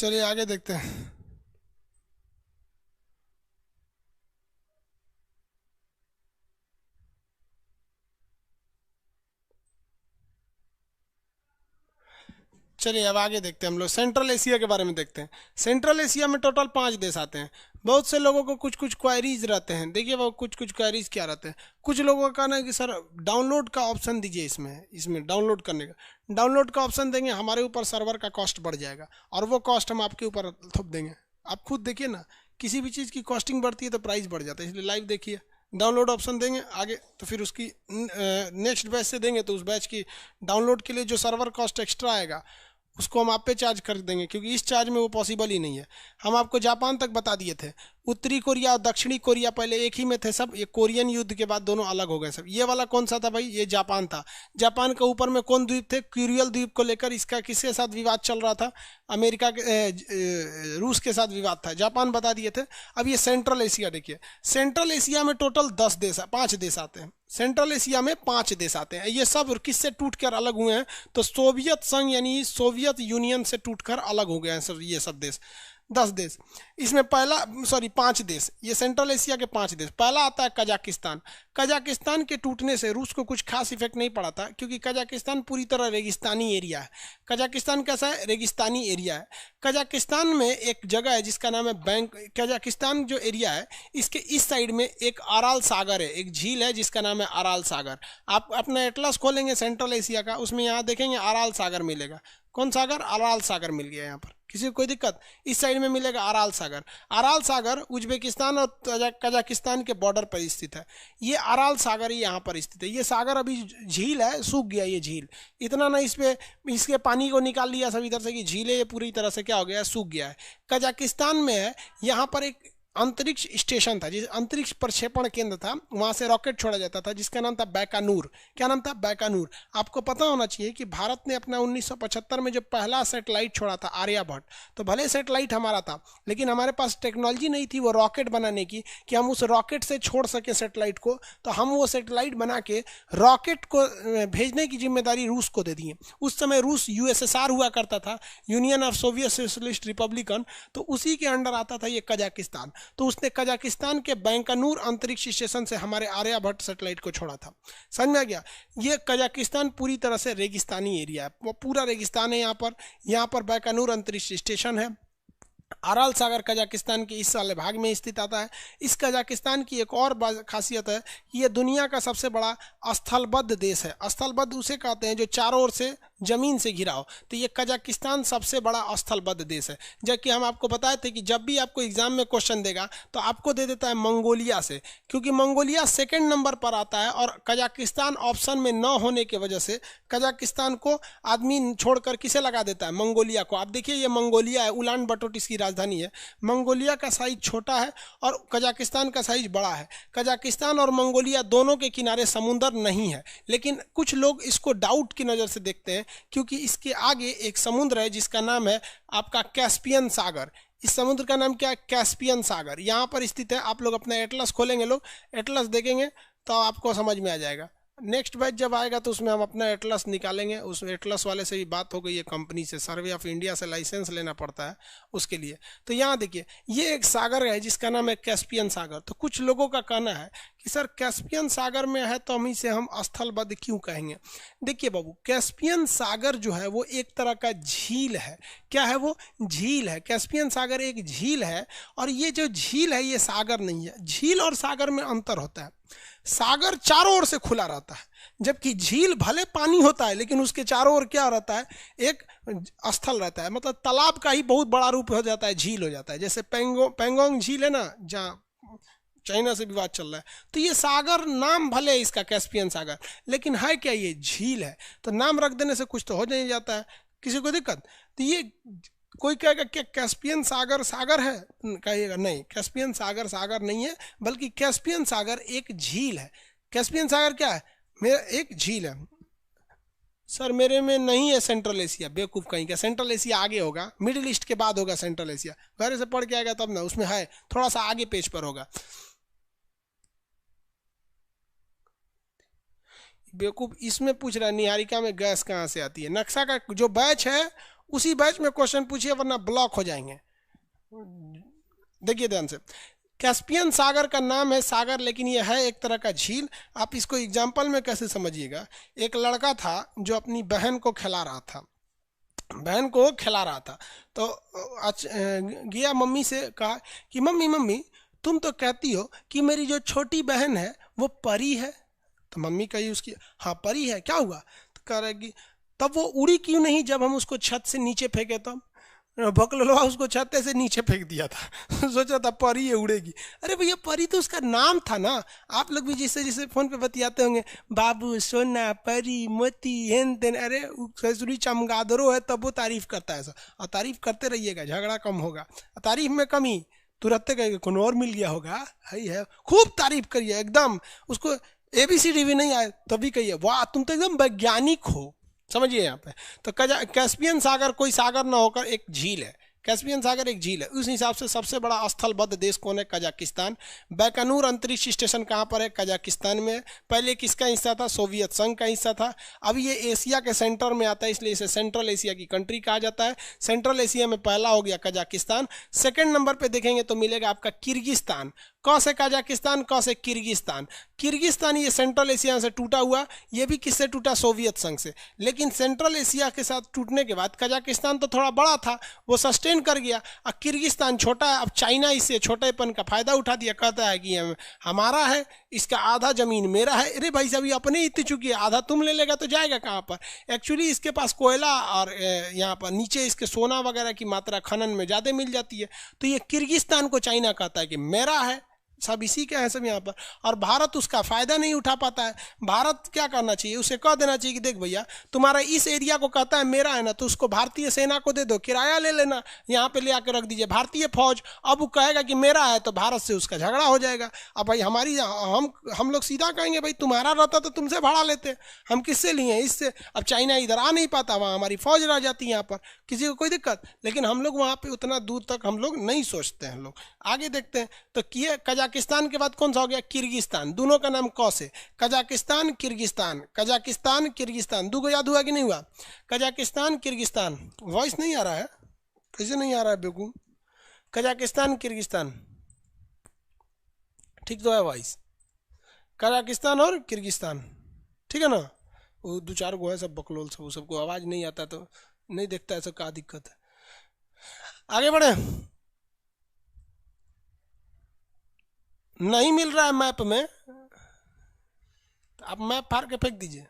चलिए आगे देखते हैं। चलिए अब आगे देखते हैं, हम लोग सेंट्रल एशिया के बारे में देखते हैं। सेंट्रल एशिया में टोटल 5 देश आते हैं। बहुत से लोगों को कुछ कुछ क्वायरीज रहते हैं। देखिए वो कुछ कुछ क्वायरीज क्या रहते हैं। कुछ लोगों का कहना है कि सर डाउनलोड का ऑप्शन दीजिए, इसमें इसमें डाउनलोड करने का, डाउनलोड का ऑप्शन देंगे हमारे ऊपर सर्वर का कॉस्ट बढ़ जाएगा और वो कॉस्ट हम आपके ऊपर थोप देंगे। आप खुद देखिए ना, किसी भी चीज़ की कॉस्टिंग बढ़ती है तो प्राइस बढ़ जाता है, इसलिए लाइव देखिए। डाउनलोड ऑप्शन देंगे आगे तो फिर उसकी नेक्स्ट बैच से देंगे तो उस बैच की डाउनलोड के लिए जो सर्वर कॉस्ट एक्स्ट्रा आएगा उसको हम आप पे चार्ज कर देंगे, क्योंकि इस चार्ज में वो पॉसिबल ही नहीं है। हम आपको जापान तक बता दिए थे। उत्तरी कोरिया और दक्षिणी कोरिया पहले एक ही में थे सब, ये कोरियन युद्ध के बाद दोनों अलग हो गए सब। ये वाला कौन सा था भाई? ये जापान था। जापान के ऊपर में कौन द्वीप थे? क्यूरियल द्वीप को लेकर इसका किसके साथ विवाद चल रहा था? अमेरिका के रूस के साथ विवाद था। जापान बता दिए थे। अब ये सेंट्रल एशिया देखिए। सेंट्रल एशिया में टोटल 5 देश आते हैं। सेंट्रल एशिया में 5 देश आते हैं। ये सब किससे टूटकर अलग हुए हैं? तो सोवियत संघ यानी सोवियत यूनियन से टूटकर अलग हो गए हैं सब, ये सब देश। 10 देश इसमें, पहला 5 देश, ये सेंट्रल एशिया के 5 देश। पहला आता है कजाकिस्तान। कजाकिस्तान के टूटने से रूस को कुछ खास इफेक्ट नहीं पड़ा था, क्योंकि कजाकिस्तान पूरी तरह रेगिस्तानी एरिया है। कजाकिस्तान कैसा है? रेगिस्तानी एरिया है। कजाकिस्तान में एक जगह है जिसका नाम है बैंक। कजाकिस्तान जो एरिया है इसके इस साइड में एक अराल सागर है, एक झील है जिसका नाम है अराल सागर। आप अपना एटलस खोलेंगे सेंट्रल एशिया का, उसमें यहाँ देखेंगे अराल सागर मिलेगा। कौन सागर? अराल सागर मिल गया यहाँ पर। किसी को कोई दिक्कत? इस साइड में मिलेगा अराल सागर। अराल सागर उज्बेकिस्तान और कजाकिस्तान के बॉर्डर पर स्थित है। ये अराल सागर ही यहाँ पर स्थित है। ये सागर अभी झील है, सूख गया ये झील। इतना ना इस पे इसके पानी को निकाल लिया सब इधर से कि झील है ये पूरी तरह से क्या हो गया है? सूख गया है। कजाकिस्तान में है, यहाँ पर एक अंतरिक्ष स्टेशन था, जिस अंतरिक्ष प्रक्षेपण केंद्र था, वहां से रॉकेट छोड़ा जाता था जिसका नाम था बैकानूर। क्या नाम था? बैकानूर। आपको पता होना चाहिए कि भारत ने अपना 1975 में जो पहला सैटेलाइट छोड़ा था आर्यभट्ट, तो भले सैटेलाइट हमारा था लेकिन हमारे पास टेक्नोलॉजी नहीं थी वो रॉकेट बनाने की कि हम उस रॉकेट से छोड़ सके सैटेलाइट को। तो हम वो सैटेलाइट बना के रॉकेट को भेजने की जिम्मेदारी रूस को दे दिए। उस समय रूस यूएसएसआर हुआ करता था, union of Soviet socialist Republican, तो उसी के अंडर आता था ये कजाकिस्तान। तो उसने कजाकिस्तान के बैंकानूर अंतरिक्ष स्टेशन से हमारे आर्यभट्ट सैटेलाइट को छोड़ा था। समझ में आ गया? ये कजाकिस्तान पूरी तरह से रेगिस्तानी एरिया है, वो पूरा रेगिस्तान है यहाँ पर बैंकानूर अंतरिक्ष स्टेशन है। अराल सागर कजाकिस्तान के इस वाले भाग में स्थित आता है। इस कजाकिस्तान की एक और खासियत है कि ये दुनिया का सबसे बड़ा स्थलबद्ध देश है। स्थलबद्ध उसे कहते हैं जो चारों ओर से जमीन से घिरा हो। तो ये कजाकिस्तान सबसे बड़ा स्थलबद्ध देश है। जबकि हम आपको बताए थे कि जब भी आपको एग्जाम में क्वेश्चन देगा तो आपको दे देता है मंगोलिया से, क्योंकि मंगोलिया सेकंड नंबर पर आता है और कजाकिस्तान ऑप्शन में न होने की वजह से कजाकिस्तान को आदमी छोड़कर किसे लगा देता है? मंगोलिया को। आप देखिए ये मंगोलिया है, उलान बटोट इसकी राजधानी है। मंगोलिया का साइज छोटा है और कजाकिस्तान का साइज बड़ा है। कजाकिस्तान और मंगोलिया दोनों के किनारे समुंदर नहीं है, लेकिन कुछ लोग इसको डाउट की नज़र से देखते हैं, क्योंकि इसके आगे एक समुद्र है जिसका नाम है आपका कैस्पियन सागर। इस समुद्र का नाम क्या है? कैस्पियन सागर। यहाँ पर स्थित है। आप लोग अपना एटलस खोलेंगे, लोग एटलस देखेंगे तो आपको समझ में आ जाएगा। नेक्स्ट बैच जब आएगा तो उसमें हम अपना एटलस निकालेंगे। उस एटलस वाले से भी बात हो गई है, कंपनी से, सर्वे ऑफ इंडिया से लाइसेंस लेना पड़ता है उसके लिए। तो यहाँ देखिए ये एक सागर है जिसका नाम है कैस्पियन सागर। तो कुछ लोगों का कहना है कि सर कैस्पियन सागर में है तो हम इसे हम स्थलबद्ध क्यों कहेंगे? देखिए बाबू, कैस्पियन सागर जो है वो एक तरह का झील है। क्या है वो? झील है। कैस्पियन सागर एक झील है और ये जो झील है ये सागर नहीं है। झील और सागर में अंतर होता है। सागर चारों ओर से खुला रहता है, जबकि झील भले पानी होता है लेकिन उसके चारों ओर क्या रहता है? एक स्थल रहता है। मतलब तालाब का ही बहुत बड़ा रूप हो जाता है, झील हो जाता है। जैसे पेंगोंग झील है ना, जहाँ चाइना से विवाद चल रहा है, तो ये सागर नाम भले है इसका कैस्पियन सागर, लेकिन है क्या? ये झील है। तो नाम रख देने से कुछ तो हो नहीं जाता है। किसी को दिक्कत? तो ये कोई कहेगा क्या कैस्पियन सागर सागर है? कहिएगा नहीं, कैस्पियन सागर सागर नहीं है, बल्कि कैस्पियन सागर एक झील है। कैस्पियन सागर क्या है? मेरा एक झील है। सर मेरे में नहीं है सेंट्रल एशिया, बेवकूफ़ कहीं का। सेंट्रल एशिया आगे होगा, मिडिल ईस्ट के बाद होगा सेंट्रल एशिया। घर से पढ़ के आएगा तब ना, उसमें है थोड़ा सा आगे पेज पर होगा। बेवकूफ़ इसमें पूछ रहा है निहारिका में गैस कहाँ से आती है। नक्शा का जो बैच है उसी बैच में क्वेश्चन पूछिए, वरना ब्लॉक हो जाएंगे। देखिए ध्यान से, कैस्पियन सागर का नाम है सागर, लेकिन यह है एक तरह का झील। आप इसको एग्जाम्पल में कैसे समझिएगा, एक लड़का था जो अपनी बहन को खिला रहा था, तो गया मम्मी से कहा कि मम्मी मम्मी तुम तो कहती हो कि मेरी जो छोटी बहन है वो परी है। तो मम्मी कही उसकी, हाँ परी है, क्या हुआ? तो कह रहा है कि तब वो उड़ी क्यों नहीं जब हम उसको छत से नीचे फेंके? तब बकलोलवा उसको छत से नीचे फेंक दिया था सोचा था परी है उड़ेगी। अरे भैया परी तो उसका नाम था ना। आप लोग भी जिससे जिससे फोन पे बतियाते होंगे, बाबू सोना परी मोती हेन तेन, अरे ससुरी चमगादड़ो है तब वो तारीफ करता है ऐसा। और तारीफ करते रहिएगा, झगड़ा कम होगा। तारीफ में कमी तुरंत कहेगा कौन और मिल गया होगा, है खूब तारीफ करिए एकदम। उसको ABCD भी नहीं आए तो भी कहिए वाह तुम तो एकदम वैज्ञानिक हो, समझिए यहाँ पे। तो कैस्पियन सागर कोई सागर ना होकर एक झील है। कैस्पियन सागर एक झील है। उस हिसाब से सबसे बड़ा स्थलबद्ध देश कौन है? कजाकिस्तान। बैकनूर अंतरिक्ष स्टेशन कहाँ पर है? कजाकिस्तान में। पहले किसका हिस्सा था? सोवियत संघ का हिस्सा था। अभी ये एशिया के सेंटर में आता है, इसलिए इसे सेंट्रल एशिया की कंट्री कहा जाता है। सेंट्रल एशिया में पहला हो गया कजाकिस्तान। सेकंड नंबर पे देखेंगे तो मिलेगा आपका किर्गिस्तान। क से कजाकिस्तान, क से किर्गिस्तान। किर्गिस्तान ये सेंट्रल एशिया से टूटा हुआ, ये भी किससे टूटा? सोवियत संघ से। लेकिन सेंट्रल एशिया के साथ टूटने के बाद कजाकिस्तान तो थोड़ा बड़ा था, वो सस्टेन कर गया। अब किर्गिस्तान छोटा है। अब चाइना इससे छोटेपन का फायदा उठा दिया, कहता है कि हमारा है, इसका आधा जमीन मेरा है। अरे भाई साहब, ये अपने इतनी चुकी है, आधा तुम ले लेगा तो जाएगा कहाँ पर? एक्चुअली इसके पास कोयला और यहाँ पर नीचे इसके सोना वगैरह की मात्रा खनन में ज़्यादा मिल जाती है। तो ये किर्गिस्तान को चाइना कहता है कि मेरा है, सब इसी का है सब यहाँ पर। और भारत उसका फायदा नहीं उठा पाता है। भारत क्या करना चाहिए? उसे कह देना चाहिए कि देख भैया तुम्हारा इस एरिया को कहता है मेरा है ना, तो उसको भारतीय सेना को दे दो, किराया ले लेना, यहाँ पे ले आकर रख दीजिए भारतीय फौज। अब वो कहेगा कि मेरा है तो भारत से उसका झगड़ा हो जाएगा। अब भाई हमारी हम लोग सीधा कहेंगे भाई तुम्हारा रहता तो तुमसे भाड़ा लेते, हम किससे लिए? इससे। अब चाइना इधर आ नहीं पाता, वहाँ हमारी फौज रह जाती है, यहाँ पर किसी को कोई दिक्कत। लेकिन हम लोग वहाँ पे उतना दूर तक हम लोग नहीं सोचते हैं। लोग आगे देखते हैं तो किए कजाकिस्तान के बाद कौन सा हो गया? किर्गिस्तान। दोनों का नाम क से, कजाकिस्तान किर्गिस्तान, कजाकिस्तान किर्गिस्तान। दो को याद हुआ कि नहीं हुआ? Kazakhstan Kyrgyzstan. वॉइस नहीं आ रहा है? कैसे नहीं आ रहा है बेवकूफ? कजाकिस्तान किर्गिस्तान ठीक तो है वॉइस? कजाकिस्तान और किर्गिस्तान ठीक है ना? वो दो चार गो है सब बकलोल सब, सबको आवाज नहीं आता तो नहीं देखता है, सब क्या दिक्कत है। आगे बढ़े। नहीं मिल रहा है मैप में तो आप मैप फाड़ के फेंक दीजिए,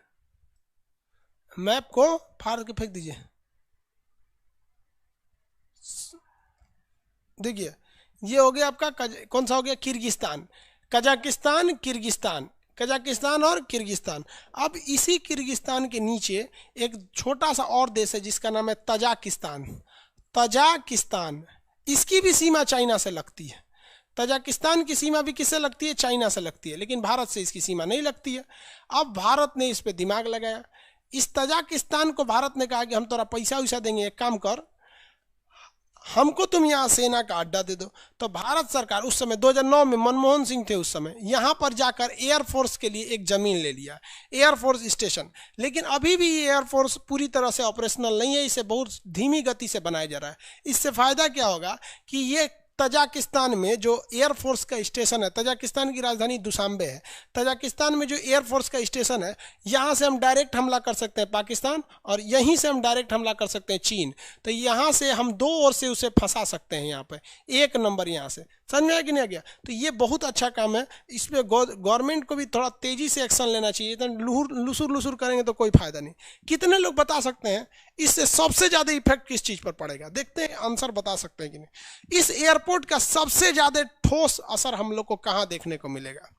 मैप को फाड़ के फेंक दीजिए। देखिए ये हो गया आपका कौन सा हो गया? किर्गिस्तान। कजाकिस्तान किर्गिस्तान, कजाकिस्तान और किर्गिस्तान। अब इसी किर्गिस्तान के नीचे एक छोटा सा और देश है जिसका नाम है तजाकिस्तान। तजाकिस्तान, इसकी भी सीमा चाइना से लगती है। तजाकिस्तान की सीमा भी किससे लगती है? चाइना से लगती है, लेकिन भारत से इसकी सीमा नहीं लगती है। अब भारत ने इस पे दिमाग लगाया। इस तजाकिस्तान को भारत ने कहा कि हम तोरा पैसा वैसा देंगे, एक काम कर हमको तुम यहाँ सेना का अड्डा दे दो। तो भारत सरकार उस समय 2009 में मनमोहन सिंह थे उस समय, यहाँ पर जाकर एयरफोर्स के लिए एक जमीन ले लिया, एयरफोर्स स्टेशन। लेकिन अभी भी ये एयरफोर्स पूरी तरह से ऑपरेशनल नहीं है, इसे बहुत धीमी गति से बनाया जा रहा है। इससे फायदा क्या होगा कि ये तजाकिस्तान में जो एयरफोर्स का स्टेशन है, तजाकिस्तान की राजधानी दुशांबे है, तजाकिस्तान में जो एयरफोर्स का स्टेशन है, यहाँ से हम डायरेक्ट हमला कर सकते हैं पाकिस्तान, और यहीं से हम डायरेक्ट हमला कर सकते हैं चीन। तो यहाँ से हम दो ओर से उसे फंसा सकते हैं। यहाँ पे एक नंबर यहाँ से, समझ में आया कि नहीं आ गया? तो ये बहुत अच्छा काम है। इसमें गवर्नमेंट को भी थोड़ा तेजी से एक्शन लेना चाहिए। तो लुसुर लुसुर करेंगे तो कोई फायदा नहीं। कितने लोग बता सकते हैं इससे सबसे ज्यादा इफेक्ट किस चीज पर पड़ेगा? देखते हैं, आंसर बता सकते हैं कि नहीं। इस एयरपोर्ट का सबसे ज्यादा ठोस असर हम लोग को कहाँ देखने को मिलेगा?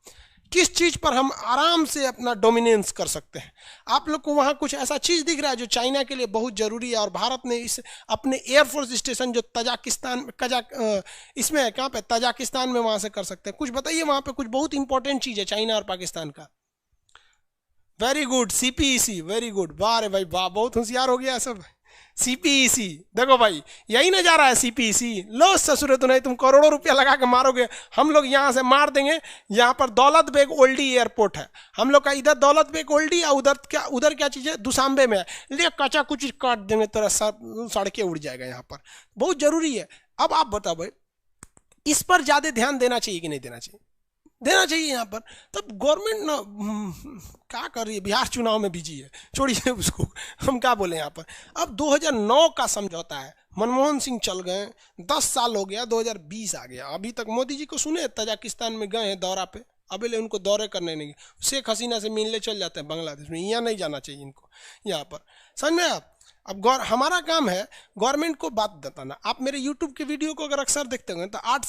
किस चीज पर हम आराम से अपना डोमिनेंस कर सकते हैं? आप लोग को वहां कुछ ऐसा चीज दिख रहा है जो चाइना के लिए बहुत जरूरी है, और भारत ने इस अपने एयरफोर्स स्टेशन जो तजाकिस्तान इसमें है, कहाँ पे? तजाकिस्तान में, वहां से कर सकते हैं। कुछ बताइए वहां पे कुछ बहुत इंपॉर्टेंट चीज है चाइना और पाकिस्तान का। Very good, CPEC, very good, वाह रे भाई वाह, बहुत होशियार हो गया सब। सीपीईसी, देखो भाई यही ना जा रहा है सीपीईसी। लो ससुरे तो नहीं, तुम करोड़ों रुपया लगा के मारोगे, हम लोग यहाँ से मार देंगे। यहाँ पर दौलत बेग ओल्डी एयरपोर्ट है हम लोग का, इधर दौलत बेग ओल्डी और उधर क्या चीज़ है, दुशांबे में है। ले कचा कुछ काट देंगे, तेरा सड़कें उड़ जाएगा यहाँ पर, बहुत जरूरी है। अब आप बताओ भाई, इस पर ज़्यादा ध्यान देना चाहिए कि नहीं देना चाहिए? देना चाहिए यहाँ पर। तब गवर्नमेंट ना क्या कर रही है, बिहार चुनाव में बिजी है, छोड़िए उसको, हम क्या बोले यहाँ पर। अब 2009 का समझौता है, मनमोहन सिंह चल गए, 10 साल हो गया, 2020 आ गया, अभी तक मोदी जी को सुने तजाकिस्तान में गए हैं दौरा पे, अभी ले उनको दौरे करने नहीं, शेख हसीना से मिलने चल जाते हैं बांग्लादेश में, यहाँ नहीं जाना चाहिए इनको यहाँ पर, समझ में आप। अब हमारा काम है गवर्नमेंट को बात बताना। आप मेरे यूट्यूब के वीडियो को अगर अक्सर देखते होंगे तो 8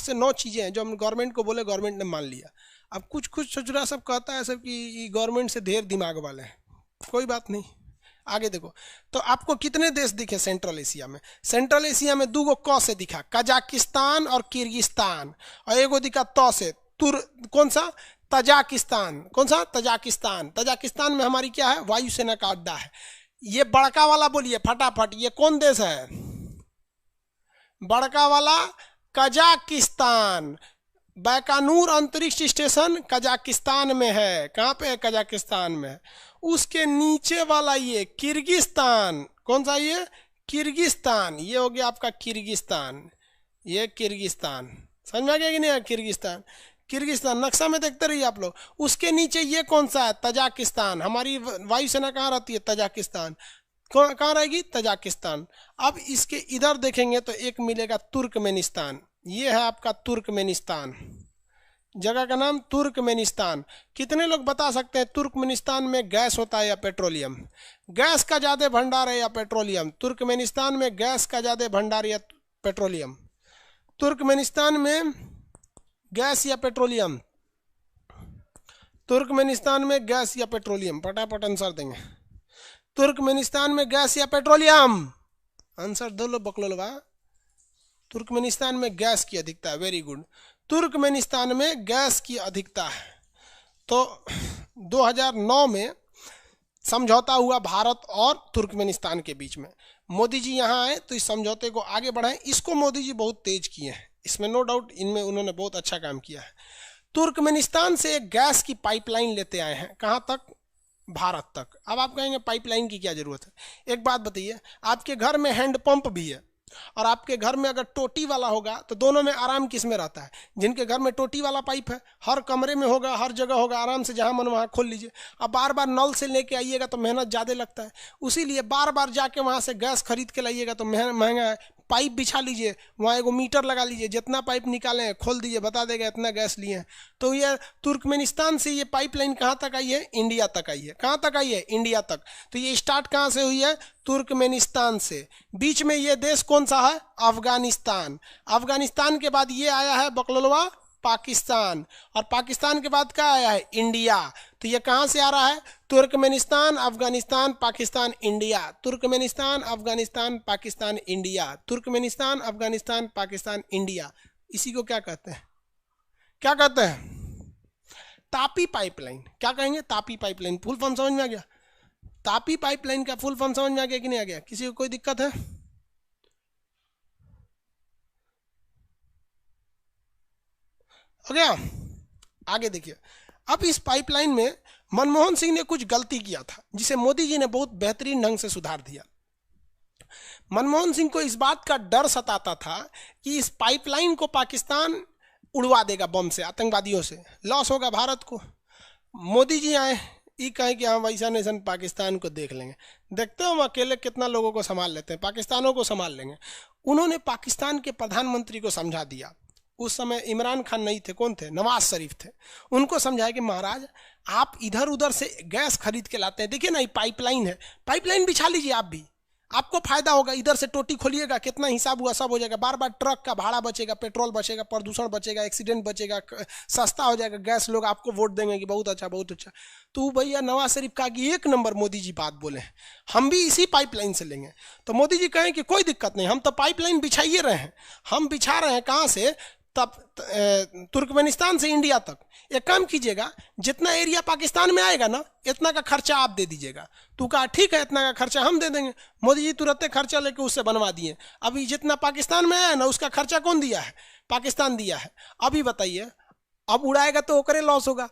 से 9 चीज़ें हैं जो हम गवर्नमेंट को बोले, गवर्नमेंट ने मान लिया। अब कुछ छुचुरा सब कहता है सब कि गवर्नमेंट से ढेर दिमाग वाले हैं, कोई बात नहीं, आगे देखो। तो आपको कितने देश दिखे सेंट्रल एशिया में? सेंट्रल एशिया में 2 क से दिखा, कजाकिस्तान और किर्गिस्तान, और एगो दिखा त से कौन सा, तजाकिस्तान। कौन सा? तजाकिस्तान। तजाकिस्तान में हमारी क्या है, वायुसेना का अड्डा है। ये बड़का वाला बोलिए फटाफट, ये कौन देश है? बड़का वाला कजाकिस्तान। बैकानूर अंतरिक्ष स्टेशन कजाकिस्तान में है। कहाँ पे है? कजाकिस्तान में है। उसके नीचे वाला ये किर्गिस्तान, कौन सा? ये किर्गिस्तान। ये हो गया आपका किर्गिस्तान, ये किर्गिस्तान, समझ में आ गया कि नहीं? किर्गिस्तान, किर्गिस्तान नक्शा में देखते रहिए आप लोग। उसके नीचे ये कौन सा है? तजाकिस्तान। हमारी वायुसेना कहाँ रहती है? तजाकिस्तान। कहाँ रहेगी? तजाकिस्तान। अब इसके इधर देखेंगे तो एक मिलेगा तुर्कमेनिस्तान, ये है आपका तुर्कमेनिस्तान, जगह का नाम तुर्कमेनिस्तान। कितने लोग बता सकते हैं तुर्कमेनिस्तान में गैस होता है या पेट्रोलियम? गैस का ज़्यादा भंडार है या पेट्रोलियम? तुर्कमेनिस्तान में गैस का ज़्यादा भंडार या पेट्रोलियम? तुर्कमेनिस्तान में गैस या पेट्रोलियम? तुर्कमेनिस्तान में गैस या पेट्रोलियम? फटाफट आंसर देंगे। तुर्कमेनिस्तान में गैस या पेट्रोलियम? आंसर दो लो बकलोलवा। तुर्कमेनिस्तान में गैस की अधिकता है, वेरी गुड। तुर्कमेनिस्तान में गैस की अधिकता है। तो 2009 में समझौता हुआ भारत और तुर्कमेनिस्तान के बीच में। मोदी जी यहाँ आए तो इस समझौते को आगे बढ़ाएं। इसको मोदी जी बहुत तेज किए हैं, इसमें नो डाउट, इनमें उन्होंने बहुत अच्छा काम किया है। तुर्कमेनिस्तान से एक गैस की पाइपलाइन लेते आए हैं, कहाँ तक? भारत तक। अब आप कहेंगे पाइपलाइन की क्या जरूरत है? एक बात बताइए, आपके घर में हैंडपंप भी है और आपके घर में अगर टोटी वाला होगा तो दोनों में आराम किस में रहता है? जिनके घर में टोटी वाला पाइप है, हर कमरे में होगा, हर जगह होगा, आराम से जहां मन वहां खोल लीजिए। अब बार बार नल से लेके आइएगा तो मेहनत ज़्यादा लगता है, उसीलिए बार बार जाके वहां से गैस खरीद के लाइएगा तो महंगा है। पाइप बिछा लीजिए, वहाँ एगो मीटर लगा लीजिए, जितना पाइप निकालें खोल दीजिए, बता देगा इतना गैस लिए हैं। तो ये तुर्कमेनिस्तान से ये पाइपलाइन कहाँ तक आई है? इंडिया तक आई है। कहाँ तक आई है? इंडिया तक। तो ये स्टार्ट कहाँ से हुई है? तुर्कमेनिस्तान से। बीच में ये देश कौन सा है? अफगानिस्तान। अफगानिस्तान के बाद ये आया है बकलोलवा पाकिस्तान, और पाकिस्तान के बाद क्या आया है? इंडिया। तो ये कहाँ से आ रहा है? Turkmenistan, Afghanistan, Pakistan, India. Turkmenistan, Afghanistan, Pakistan, India. Turkmenistan, Afghanistan, Pakistan, India. इसी को क्या कहते हैं? क्या कहते हैं? तापी पाइपलाइन। क्या कहेंगे? तापी पाइपलाइन। फुल फॉर्म समझ में आ गया? तापी पाइपलाइन का फुल फॉर्म समझ में आ गया कि नहीं आ गया? किसी को कोई दिक्कत है? हो गया? आगे देखिए। अब इस पाइपलाइन में मनमोहन सिंह ने कुछ गलती किया था जिसे मोदी जी ने बहुत बेहतरीन ढंग से सुधार दिया। मनमोहन सिंह को इस बात का डर सताता था कि इस पाइपलाइन को पाकिस्तान उड़वा देगा बम से, आतंकवादियों से, लॉस होगा भारत को। मोदी जी आए, ये कहे कि हम वैसा नैसन पाकिस्तान को देख लेंगे। देखते हो हम अकेले कितना लोगों को संभाल लेते हैं, पाकिस्तानों को संभाल लेंगे। उन्होंने पाकिस्तान के प्रधानमंत्री को समझा दिया। उस समय इमरान खान नहीं थे, कौन थे? नवाज शरीफ थे। उनको समझाया कि महाराज आप इधर उधर से गैस खरीद के लाते हैं, देखिए ना ये पाइपलाइन है, पाइपलाइन बिछा लीजिए आप भी, आपको फायदा होगा। इधर से टोटी खोलिएगा, कितना हिसाब हुआ सब हो जाएगा, बार बार ट्रक का भाड़ा बचेगा, पेट्रोल बचेगा, प्रदूषण बचेगा, एक्सीडेंट बचेगा, सस्ता हो जाएगा गैस, लोग आपको वोट देंगे कि बहुत अच्छा बहुत अच्छा। तो भैया नवाज शरीफ कहा कि 1 नंबर मोदी जी बात बोले, हम भी इसी पाइपलाइन से लेंगे। तो मोदी जी कहें कि कोई दिक्कत नहीं, हम तो पाइपलाइन बिछाइए रहे हैं, हम बिछा रहे हैं कहाँ से? तब तुर्कमेनिस्तान से इंडिया तक। एक काम कीजिएगा, जितना एरिया पाकिस्तान में आएगा ना इतना का खर्चा आप दे दीजिएगा। तो कहा ठीक है, इतना का खर्चा हम दे देंगे। मोदी जी तुरंत खर्चा लेके उससे बनवा दिए। अभी जितना पाकिस्तान में आया ना उसका खर्चा कौन दिया है? पाकिस्तान दिया है। अभी बताइए, अब उड़ाएगा तो ओकरे लॉस होगा,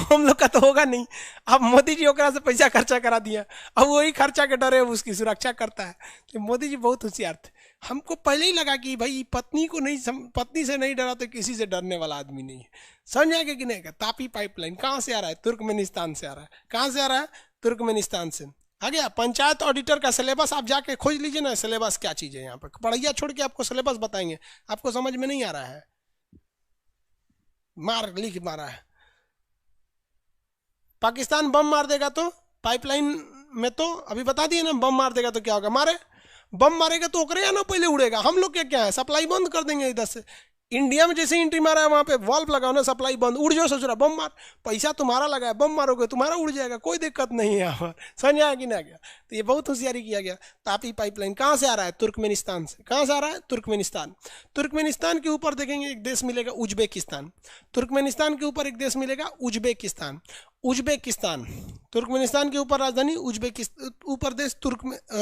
हम लोग का तो होगा नहीं। अब मोदी जी ओकरा से पैसा खर्चा करा दिया, अब वही खर्चा के डरे उसकी सुरक्षा करता है। तो मोदी जी बहुत होशियार थे। हमको पहले ही लगा कि भाई पत्नी से नहीं डरा तो किसी से डरने वाला आदमी नहीं है। समझ आएगा कि नहीं? तापी पाइपलाइन कहाँ से आ रहा है? तुर्कमेनिस्तान से आ रहा है। कहाँ से आ रहा है? तुर्कमेनिस्तान से। आ गया। पंचायत ऑडिटर का सिलेबस आप जाके खोज लीजिए ना, सिलेबस क्या चीज़ है। यहाँ पर पढ़ैया छोड़ के आपको सिलेबस बताएंगे, आपको समझ में नहीं आ रहा है। मार लिख मारा है। पाकिस्तान बम मार देगा तो पाइपलाइन में, तो अभी बता दिए ना, बम मार देगा तो क्या होगा? बम मारेगा तो ओकरे या ना पहले उड़ेगा। हम लोग के क्या है, सप्लाई बंद कर देंगे इधर से। इंडिया में जैसे एंट्री मारा है वहां पे वाल्व लगाओ ना, सप्लाई बंद, उड़ जाओ ससुरा, बम मार। पैसा तुम्हारा लगा है, बम मारोगे तुम्हारा उड़ जाएगा, कोई दिक्कत नहीं है यहाँ पर। समझ आया कि नहीं गया? तो ये बहुत होशियारी किया गया। तापी पाइपलाइन कहाँ से आ रहा है? तुर्कमेनिस्तान से। कहाँ से आ रहा है? तुर्कमेनिस्तान। तुर्कमेनिस्तान के ऊपर देखेंगे एक देश मिलेगा, उज्बेकिस्तान। तुर्कमेनिस्तान के ऊपर एक देश मिलेगा, उज्बेकिस्तान। उज्बेकिस्तान, तुर्कमेनिस्तान के ऊपर राजधानी उज्बेकिस्तान, ऊपर देश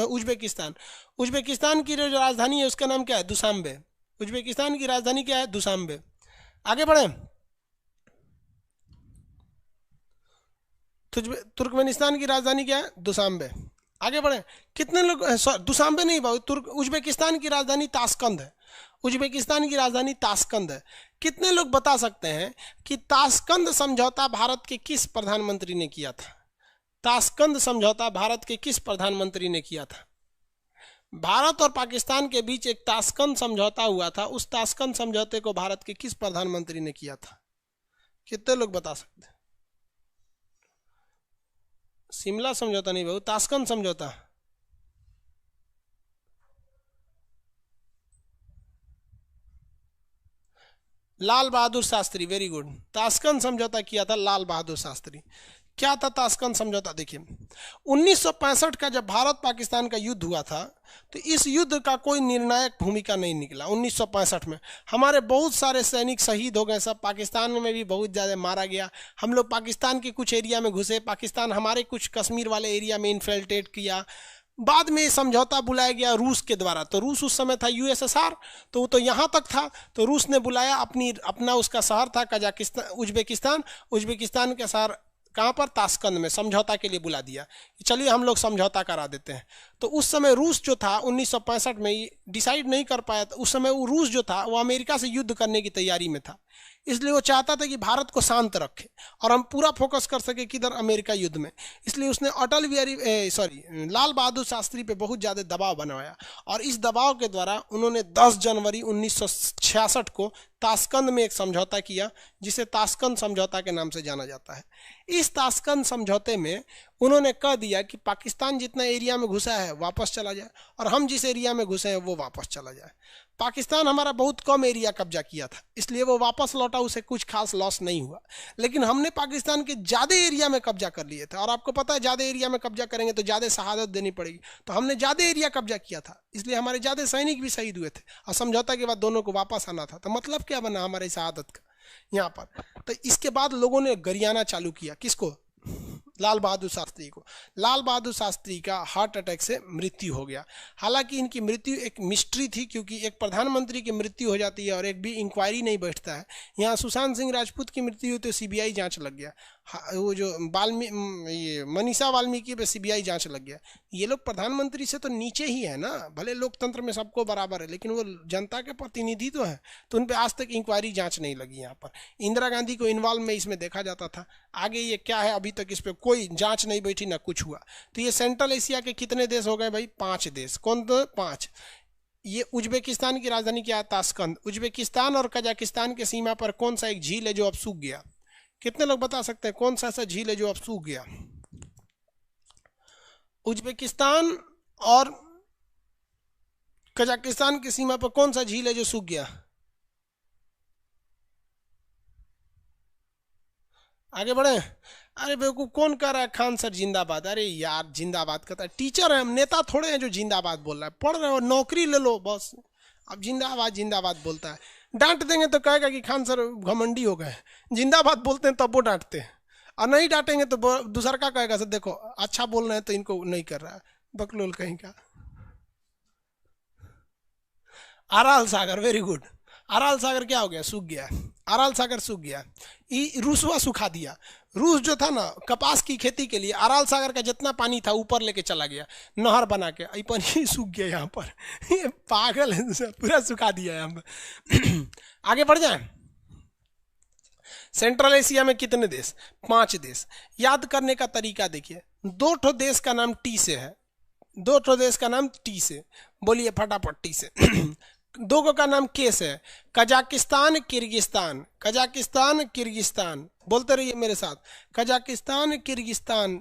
उज्बेकिस्तान। उज्बेकिस्तान की जो राजधानी है उसका नाम क्या है? दुशांबे। उज्बेकिस्तान की राजधानी क्या है? दुशांबे। आगे बढ़े। तुर्कमेनिस्तान की राजधानी क्या है? दुशांबे। आगे बढ़े। कितने लोग, दुशांबे नहीं भाई, उज्बेकिस्तान की राजधानी ताशकंद है। उज्बेकिस्तान की राजधानी ताशकंद है। कितने लोग बता सकते हैं कि ताशकंद समझौता भारत के किस प्रधानमंत्री ने किया था? ताशकंद समझौता भारत के किस प्रधानमंत्री ने किया था? भारत और पाकिस्तान के बीच एक ताशकंद समझौता हुआ था। उस ताशकंद समझौते को भारत के किस प्रधानमंत्री ने किया था? कितने लोग बता सकते हैं? शिमला समझौता नहीं भाई, ताशकंद समझौता। Lal Bahadur Shastri, very good. Tashkent समझौता किया था लाल बहादुर शास्त्री। क्या था ताशकंद समझौता? देखिए 1965 का जब भारत पाकिस्तान का युद्ध हुआ था तो इस युद्ध का कोई निर्णायक भूमिका नहीं निकला। 1965 में हमारे बहुत सारे सैनिक शहीद हो गए, सब पाकिस्तान में भी बहुत ज़्यादा मारा गया। हम लोग पाकिस्तान के कुछ एरिया में घुसे, पाकिस्तान हमारे कुछ कश्मीर वाले एरिया में इन्फिल्ट्रेट किया। बाद में ये समझौता बुलाया गया रूस के द्वारा। तो रूस उस समय था यूएसएसआर, तो वो तो यहाँ तक था। तो रूस ने बुलाया, अपना उसका शहर था कजाकिस्तान, उज्बेकिस्तान का शहर कहाँ पर? ताशकंद में समझौता के लिए बुला दिया। चलिए हम लोग समझौता करा देते हैं। तो उस समय रूस जो था 1965 में डिसाइड नहीं कर पाया था। उस समय वो रूस जो था वो अमेरिका से युद्ध करने की तैयारी में था, इसलिए वो चाहता था कि भारत को शांत रखे और हम पूरा फोकस कर सके किधर? अमेरिका युद्ध में। इसलिए उसने लाल बहादुर शास्त्री पे बहुत ज़्यादा दबाव बनवाया और इस दबाव के द्वारा उन्होंने 10 जनवरी 1966 को ताशकंद में एक समझौता किया जिसे ताशकंद समझौता के नाम से जाना जाता है। इस ताशकंद समझौते में उन्होंने कह दिया कि पाकिस्तान जितना एरिया में घुसा है वापस चला जाए और हम जिस एरिया में घुसे हैं वो वापस चला जाए। पाकिस्तान हमारा बहुत कम एरिया कब्जा किया था, इसलिए वो वापस लौटा, उसे कुछ खास लॉस नहीं हुआ। लेकिन हमने पाकिस्तान के ज़्यादा एरिया में कब्जा कर लिए थे और आपको पता है ज़्यादा एरिया में कब्जा करेंगे तो ज़्यादा शहादत देनी पड़ेगी। तो हमने ज़्यादा एरिया कब्जा किया था, इसलिए हमारे ज़्यादा सैनिक भी शहीद हुए थे और समझौता के बाद दोनों को वापस आना था। तो मतलब क्या बना हमारी शहादत का यहाँ पर? तो इसके बाद लोगों ने गरियाना चालू किया। किसको? लाल बहादुर शास्त्री को। लाल बहादुर शास्त्री का हार्ट अटैक से मृत्यु हो गया। हालांकि इनकी मृत्यु एक मिस्ट्री थी, क्योंकि एक प्रधानमंत्री की मृत्यु हो जाती है और एक भी इंक्वायरी नहीं बैठता है। यहाँ सुशांत सिंह राजपूत की मृत्यु हुई तो सीबीआई जांच लग गया। वो जो मनीषा वाल्मीकि पे सीबीआई जांच लग गया। ये लोग प्रधानमंत्री से तो नीचे ही है ना, भले लोकतंत्र में सबको बराबर है लेकिन वो जनता के प्रतिनिधि तो है, तो उन पे आज तक इंक्वायरी जांच नहीं लगी। यहाँ पर इंदिरा गांधी को इन्वॉल्व में इसमें देखा जाता था। आगे ये क्या है, अभी तक इस पर कोई जांच नहीं बैठी, ना कुछ हुआ। तो ये सेंट्रल एशिया के कितने देश हो गए भाई? 5 देश। कौन? तो 5। ये उज्बेकिस्तान की राजधानी क्या है? ताशकंद। उज्बेकिस्तान और कजाकिस्तान के सीमा पर कौन सा एक झील है जो अब सूख गया? कितने लोग बता सकते हैं कौन सा ऐसा झील है जो अब सूख गया? उज्बेकिस्तान और कजाकिस्तान की सीमा पर कौन सा झील है जो सूख गया? आगे बढ़े। अरे बेवकूफ कौन कह रहा है खान सर जिंदाबाद? अरे यार जिंदाबाद कहता है, टीचर है हम, नेता थोड़े हैं जो जिंदाबाद बोल रहा है। पढ़ रहे हो, नौकरी ले लो बस, अब जिंदाबाद जिंदाबाद बोलता है। डांट देंगे तो कहेगा कि खान सर घमंडी हो गए, जिंदाबाद बोलते हैं तब वो डांटते हैं, और नहीं डांटेंगे तो दूसरा का कहेगा सर देखो अच्छा बोल रहे हैं तो इनको नहीं कर रहा है, बकलोल कहीं का। अराल सागर, वेरी गुड। अराल सागर क्या हो गया? सूख गया। अराल सागर सूख गया। रूसवा सुखा दिया। रूस जो था ना कपास की खेती के लिए, अराल सागर का जितना पानी था ऊपर लेके चला गया नहर बना के, ये पानी सूख गया यहाँ पर। ये पागल है, पूरा सुखा दिया यहाँ पर। आगे बढ़ जाए। सेंट्रल एशिया में कितने देश? 5 देश। याद करने का तरीका देखिए, 2 ठो देश का नाम टी से है, 2 ठो देश का नाम टी से, बोलिए फटाफट टी से। 2 को का नाम के से है, कजाकिस्तान किर्गिस्तान, कजाकिस्तान किर्गिस्तान, बोलते रहिए मेरे साथ, कजाकिस्तान किर्गिस्तान,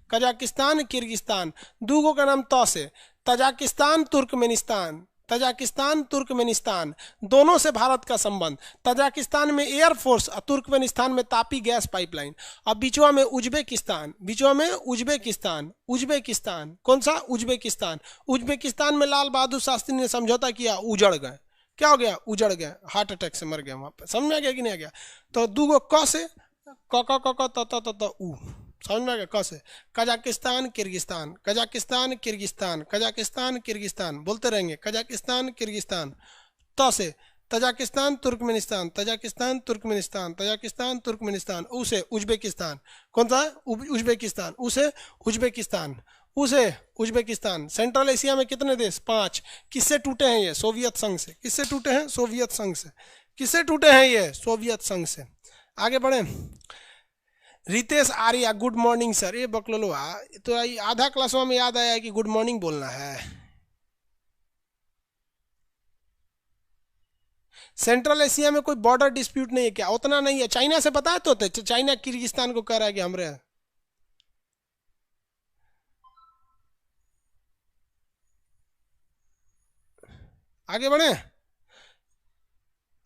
कजाकिस्तान किर्गिस्तान। 2 का नाम त से, तजाकिस्तान तुर्कमेनिस्तान, तजाकिस्तान तुर्कमेनिस्तान, दोनों से भारत का संबंध। तजाकिस्तान में एयरफोर्स और तुर्कमेनिस्तान में तापी गैस पाइपलाइन, और बीचवा में उज्बेकिस्तान, बीचवा में उज्बेकिस्तान, उज्बेकिस्तान कौन सा? उज्बेकिस्तान। उज्बेकिस्तान में लाल बहादुर शास्त्री ने समझौता किया, उजड़ गए। क्या हो गया? उजड़ गए, हार्ट अटैक से मर गया वहां पर। समझ में आ गया कि नहीं आ गया? तो 2 क से, क क क क त त त उ, समझ में आ गया? क से Kazakhstan Kyrgyzstan, Kazakhstan Kyrgyzstan, Kazakhstan Kyrgyzstan, बोलते रहेंगे कजाकिस्तान किर्गिस्तान। त से Tajikistan Turkmenistan, Tajikistan Turkmenistan, Tajikistan Turkmenistan. उ से उज्बेकिस्तान, कौन सा? उज्बेकिस्तान। उ से उज्बेकिस्तान, उसे उज्बेकिस्तान। सेंट्रल एशिया में कितने देश? 5। किससे टूटे हैं ये? सोवियत संघ से। किससे टूटे हैं? सोवियत संघ से। किससे टूटे हैं ये? सोवियत संघ से। आगे बढ़े। Ritesh Arya, good morning sir. ये बकलोलवा तो आधा क्लासवा में याद आया कि गुड मॉर्निंग बोलना है। सेंट्रल एशिया में कोई बॉर्डर डिस्प्यूट नहीं है क्या? उतना नहीं है। चाइना से बताया तो चाइना किर्गिस्तान को कह रहा है कि हमरे। आगे बढ़े।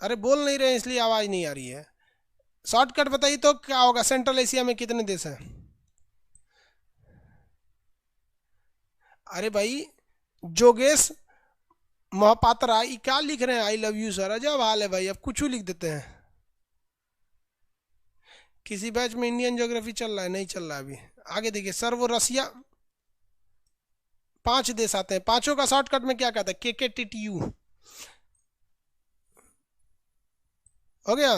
अरे बोल नहीं रहे इसलिए आवाज नहीं आ रही है। शॉर्टकट बताइए तो क्या होगा? सेंट्रल एशिया में कितने देश हैं? अरे भाई जोगेश महापात्रा ये क्या लिख रहे हैं? I love you sir. अजब हाल है भाई, अब कुछ लिख देते हैं। किसी बैच में इंडियन ज्योग्राफी चल रहा है? नहीं चल रहा है अभी। आगे देखिए सर, वो रसिया 5 देश आते हैं, 5 का शॉर्टकट में क्या कहता है? KKTTU हो गया।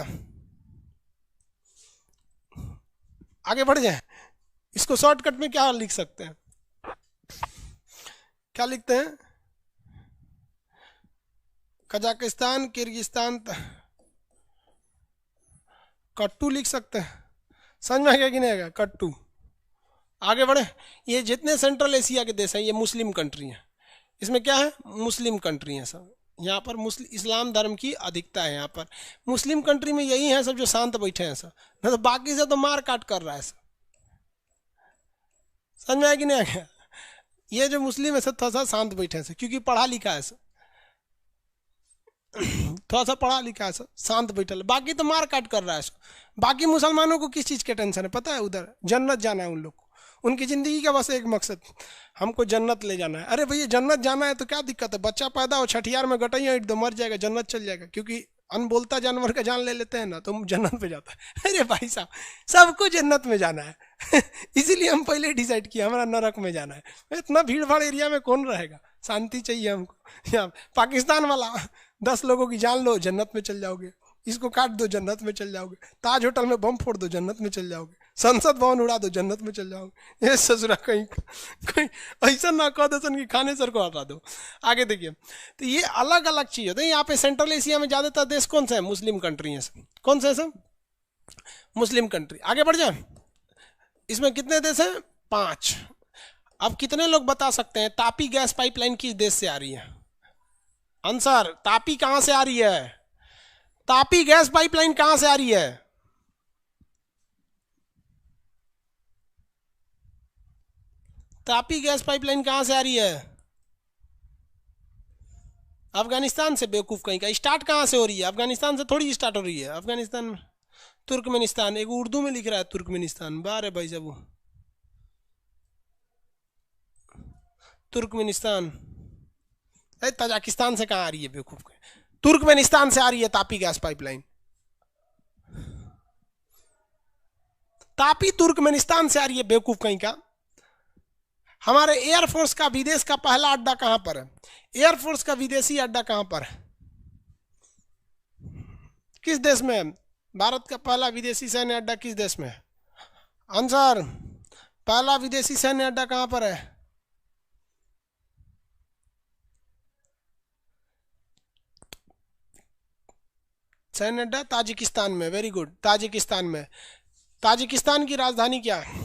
आगे बढ़ जाए। इसको शॉर्टकट में क्या लिख सकते हैं? क्या लिखते हैं? कजाकिस्तान किर्गिस्तान, कट्टू लिख सकते हैं। समझ में आ गया कि नहीं आएगा? कट्टू। आगे बढ़े। ये जितने सेंट्रल एशिया के देश हैं ये मुस्लिम कंट्री हैं। इसमें क्या है? मुस्लिम कंट्री हैं सब। यहाँ पर मुस्लिम इस्लाम धर्म की अधिकता है। यहाँ पर मुस्लिम कंट्री में यही है सब जो शांत बैठे हैं सब, नहीं तो बाकी से तो मार काट कर रहा है सब। समझ में आया कि नहीं आ गया? ये जो मुस्लिम है सब थोड़ा सा शांत बैठे हैं सब, क्योंकि पढ़ा लिखा है सब, थोड़ा सा पढ़ा लिखा है सब, शांत बैठल। बाकी तो मार काट कर रहा है सब। बाकी मुसलमानों को किस चीज़ के टेंशन है पता है? उधर जन्नत जाना है उन लोग को। उनकी ज़िंदगी का बस एक मकसद, हमको जन्नत ले जाना है। अरे भैया जन्नत जाना है तो क्या दिक्कत है? बच्चा पैदा हो छठियार में गटैया ईट दो, मर जाएगा, जन्नत चल जाएगा। क्योंकि अनबोलता जानवर का जान ले लेते हैं ना तो जन्नत में जाता है। अरे भाई साहब सबको जन्नत में जाना है। इसीलिए हम पहले डिसाइड किया हमारा नरक में जाना है। इतना भीड़ भाड़ एरिया में कौन रहेगा? शांति चाहिए हमको। यहाँ पाकिस्तान वाला 10 लोगों की जान लो जन्नत में चल जाओगे, इसको काट दो जन्नत में चल जाओगे, ताज होटल में बम फोड़ दो जन्नत में चल जाओगे, संसद भवन उड़ा दो जन्नत में चल जाओगे। ये ससुरा कहीं कहीं ऐसा ना कह दो कि खाने सर को हटा दो। आगे देखिए तो ये अलग अलग चीज़ होती है। यहाँ पे सेंट्रल एशिया में ज़्यादातर देश कौन सा है? मुस्लिम कंट्री है सब। कौन सा है सब? Muslim country. आगे बढ़ जाए। इसमें कितने देश हैं? 5। अब कितने लोग बता सकते हैं तापी गैस पाइपलाइन किस देश से आ रही है? आंसर, तापी कहां से आ रही है? तापी गैस पाइपलाइन कहां से आ रही है? तापी गैस पाइपलाइन कहां से आ रही है? अफगानिस्तान से। बेवकूफ कहीं का। स्टार्ट कहां से हो रही है? अफगानिस्तान से थोड़ी स्टार्ट हो रही है। अफगानिस्तान में तुर्कमेनिस्तान, एक उर्दू में लिख रहा है तुर्कमेनिस्तान। बारे भाई साहब तुर्कमेनिस्तान। तजाकिस्तान से कहाँ आ रही है? बेवकूफ के तुर्कमेनिस्तान से आ रही है Tapi gas pipeline. Tapi Turkmenistan से आ रही है, बेवकूफ कहीं का। हमारे एयरफोर्स का विदेश का पहला अड्डा कहां पर है? एयरफोर्स का विदेशी अड्डा कहां पर है? किस देश में है? भारत का पहला विदेशी सैन्य अड्डा किस देश में है? आंसर, पहला विदेशी सैन्य अड्डा कहां पर है? सैन्य अड्डा ताजिकिस्तान में। वेरी गुड, ताजिकिस्तान में। ताजिकिस्तान की राजधानी क्या है?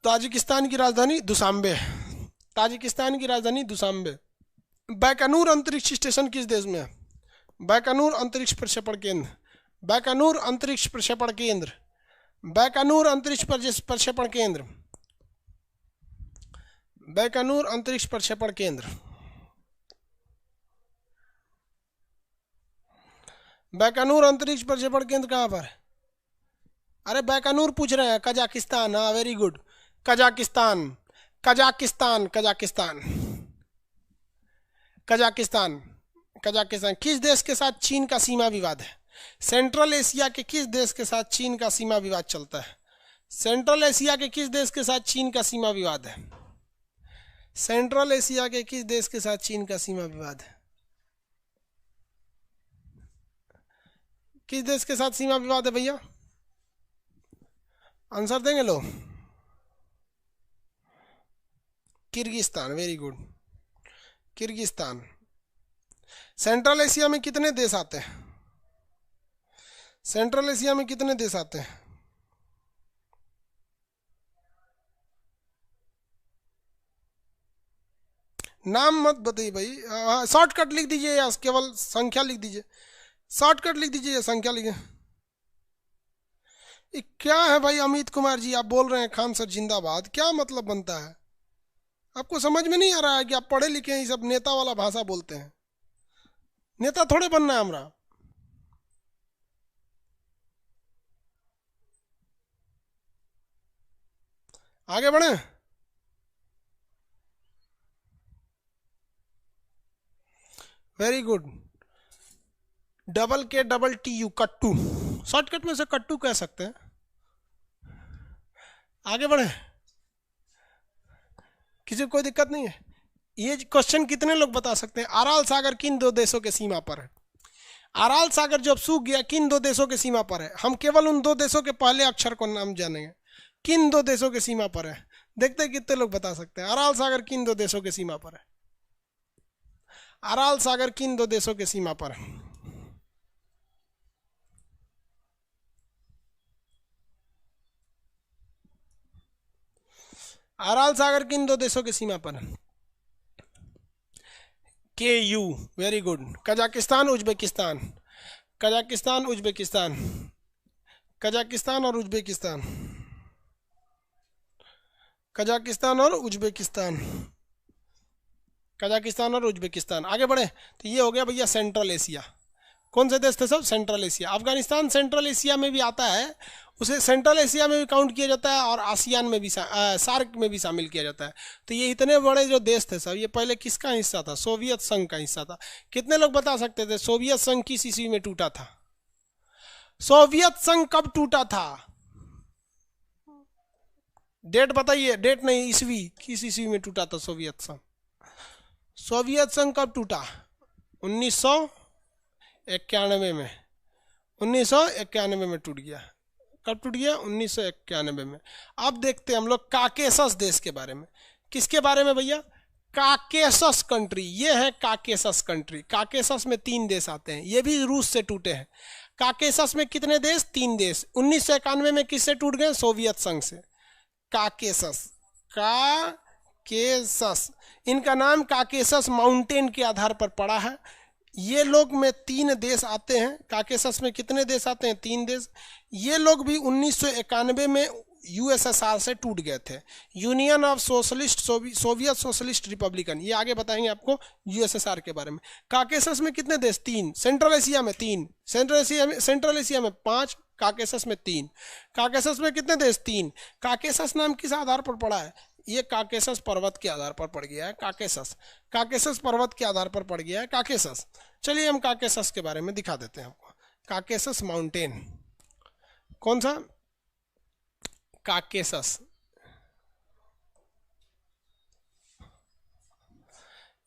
ताजिकिस्तान की राजधानी दुशांबे। ताजिकिस्तान की राजधानी दुशांबे। बैकनूर अंतरिक्ष स्टेशन किस देश में है? बैकनूर अंतरिक्ष प्रक्षेपण केंद्र। बैकनूर अंतरिक्ष प्रक्षेपण केंद्र। बैकनूर अंतरिक्ष प्रक्षेपण केंद्र। बैकनूर अंतरिक्ष प्रक्षेपण केंद्र। बैकनूर अंतरिक्ष प्रक्षेपण केंद्र कहां पर है? अरे बैकनूर पूछ रहे हैं, कजाकिस्तान। हाँ, very good, Kazakhstan. Kazakhstan, Kazakhstan, Kazakhstan, Kazakhstan. किस देश के साथ चीन का सीमा विवाद है? सेंट्रल एशिया के किस देश के साथ चीन का सीमा विवाद चलता है? सेंट्रल एशिया के किस देश के साथ चीन का सीमा विवाद है? सेंट्रल एशिया के किस देश के साथ चीन का सीमा विवाद है? किस देश के साथ सीमा विवाद है भैया? आंसर देंगे लोग? Kyrgyzstan. Very good, Kyrgyzstan. Central Asia में कितने देश आते हैं? सेंट्रल एशिया में कितने देश आते हैं? नाम मत बताइए भाई, शॉर्टकट लिख दीजिए या केवल संख्या लिख दीजिए। शॉर्टकट लिख दीजिए या संख्या लिखिए। क्या है भाई अमित कुमार जी, आप बोल रहे हैं खान सर जिंदाबाद, क्या मतलब बनता है? आपको समझ में नहीं आ रहा है कि आप पढ़े लिखे हैं, ये सब नेता वाला भाषा बोलते हैं? नेता थोड़े बनना है हमरा। आगे बढ़े। वेरी गुड, KTU, कट्टू। शॉर्टकट में से कट्टू कह सकते हैं। आगे बढ़े, किसी को कोई दिक्कत नहीं है? ये क्वेश्चन कितने लोग बता सकते हैं? अराल सागर किन दो देशों के सीमा पर है? अराल सागर जब सूख गया किन दो देशों के सीमा पर है? हम केवल उन दो देशों के पहले अक्षर को नाम जानेंगे। किन दो देशों के सीमा पर है? देखते हैं कितने लोग बता सकते हैं। अराल सागर किन दो देशों के सीमा पर है? अराल सागर किन दो देशों के सीमा पर है? अराल सागर किन दो देशों के सीमा पर है? KU। Very good, Kazakhstan, Uzbekistan. Kazakhstan, Uzbekistan. Kazakhstan और उज्बेकिस्तान। कजाकिस्तान और उज्बेकिस्तान। कजाकिस्तान और उज्बेकिस्तान। आगे बढ़े तो ये हो गया भैया सेंट्रल एशिया। कौन से देश थे सब? Central Asia. Afghanistan central Asia में भी आता है, उसे सेंट्रल एशिया में भी काउंट किया जाता है और आसियान में भी सार्क में भी शामिल किया जाता है। तो ये इतने बड़े जो देश थे सब, ये पहले किसका हिस्सा था? सोवियत संघ का हिस्सा था। कितने लोग बता सकते थे सोवियत संघ किस ईस्वी में टूटा था? सोवियत संघ कब टूटा था? डेट बताइए। डेट नहीं, ईस्वी। किस ईस्वी में टूटा था सोवियत संघ? सोवियत संघ कब टूटा? 1991 में। 1991 में टूट गया। कब टूट गया? 1991 में। अब देखते हैं हम लोग काकेशस देश के बारे में। किसके बारे में भैया? Caucasus country. ये है काकेशस कंट्री। काकेशस में 3 देश आते हैं, ये भी रूस से टूटे हैं। काकेशस में कितने देश? 3 देश। 1991 में किससे टूट गए? सोवियत संघ से। काकेशस, काकेशस, इनका नाम काकेशस माउंटेन के आधार पर पड़ा है। ये लोग में 3 देश आते हैं। काकेशस में कितने देश आते हैं? 3 देश। ये लोग भी 1991 में यूएसएसआर से टूट गए थे, union of socialist Soviet socialist Republican. ये आगे बताएंगे आपको यूएसएसआर के बारे में। काकेशस में कितने देश? 3। सेंट्रल एशिया में 3। सेंट्रल एशिया में 5। काकेशस में 3। काकेशस में कितने देश? 3। काकेशस नाम किस आधार पर पड़ा है? ये काकेसस पर्वत के आधार पर पड़ गया है। काकेसस पर्वत के आधार पर पड़ गया है काकेसस। चलिए हम काकेसस के बारे में दिखा देते हैं आपको। काकेसस माउंटेन, कौन सा? काकेसस।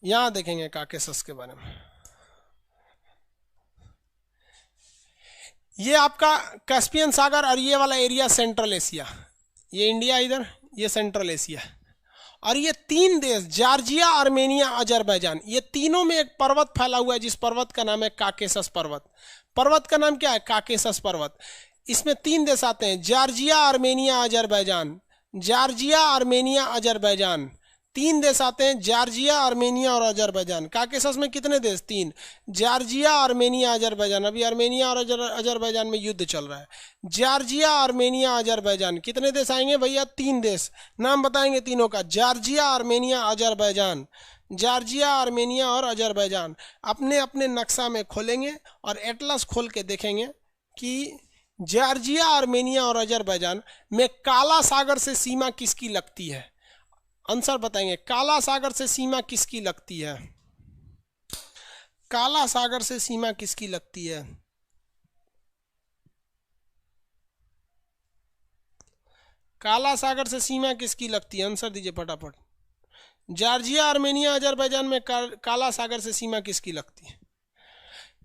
यहां देखेंगे काकेसस के बारे में। ये आपका कैस्पियन सागर और ये वाला एरिया सेंट्रल एशिया, ये इंडिया इधर, ये सेंट्रल एशिया। और ये 3 देश जॉर्जिया, आर्मेनिया, अजरबैजान, ये तीनों में एक पर्वत फैला हुआ है जिस पर्वत का नाम है काकेसस पर्वत। पर्वत का नाम क्या है? काकेसस पर्वत। इसमें 3 देश आते हैं, Georgia, Armenia, Azerbaijan. Georgia, Armenia, Azerbaijan, 3 देश आते हैं, जॉर्जिया, आर्मेनिया और अजरबैजान। काकेसस में कितने देश? 3, जॉर्जिया, आर्मेनिया, अजरबैजान। अभी आर्मेनिया और अजरबैजान में युद्ध चल रहा है। जॉर्जिया, आर्मेनिया, अजरबैजान, कितने देश आएंगे भैया? 3 देश। नाम बताएंगे तीनों का, Georgia, Armenia, Azerbaijan. Georgia, Armenia और अजरबैजान। अपने अपने नक्शा में खोलेंगे और एटलस खोल के देखेंगे कि जॉर्जिया, आर्मेनिया और अजरबैजान में काला सागर से सीमा किसकी लगती है? आंसर बताएंगे, काला सागर से सीमा किसकी लगती है? काला सागर से सीमा किसकी लगती है? काला सागर से सीमा किसकी लगती है? आंसर दीजिए फटाफट। जॉर्जिया, आर्मेनिया, अजरबैजान में काला सागर से सीमा किसकी लगती है?